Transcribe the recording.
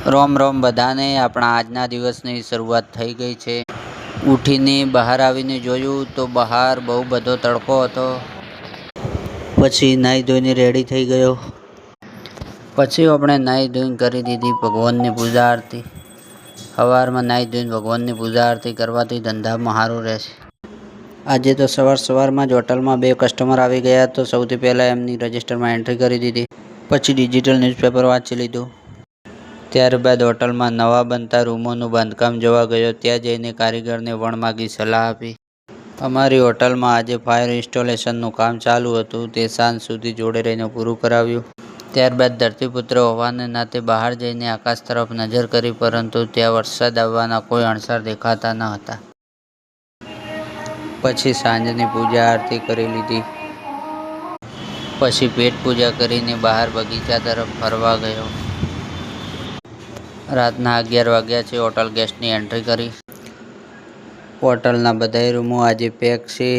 રોમ રોમ બધાને. આપણા આજના દિવસની શરૂઆત થઈ ગઈ છે. ઉઠીને બહાર આવીને જોયું તો બહાર બહુ બધો તડકો હતો. પછી નાહી ધોઈને રેડી થઈ ગયો. પછી આપણે નાહી ધોઈને કરી દીધી ભગવાનની પૂજા આરતી. સવારમાં નાહી ધોઈને ભગવાનની પૂજા આરતી કરવાથી ધંધામાં સારું રહેશે. આજે તો સવારમાં જ હોટલમાં 2 કસ્ટમર આવી ગયા તો સૌથી પહેલાં એમની રજિસ્ટરમાં એન્ટ્રી કરી દીધી. પછી ડિજિટલ ન્યૂઝપેપર વાંચી લીધું. ત્યારબાદ હોટલમાં નવા બનતા રૂમોનું બાંધકામ જોવા ગયો. ત્યાં જઈને કારીગરને વણમાગી સલાહ આપી. અમારી હોટલમાં આજે ફાયર ઇન્સ્ટોલેશનનું કામ ચાલુ હતું. તે સાંજ સુધી જોડે રહીને પૂરું કરાવ્યું. ત્યારબાદ ધરતીપુત્ર હોવાને નાતે બહાર જઈને આકાશ તરફ નજર કરી, પરંતુ ત્યાં વરસાદ આવવાના કોઈ અણસાર દેખાતા ન હતા. પછી સાંજની પૂજા આરતી કરી લીધી. પછી પેટ પૂજા કરીને બહાર બગીચા તરફ ફરવા ગયો. રાતના 11 વાગ્યા છે. હોટલ ગેસ્ટની એન્ટ્રી કરી. હોટલના બધાય રૂમો આજે પેક છે.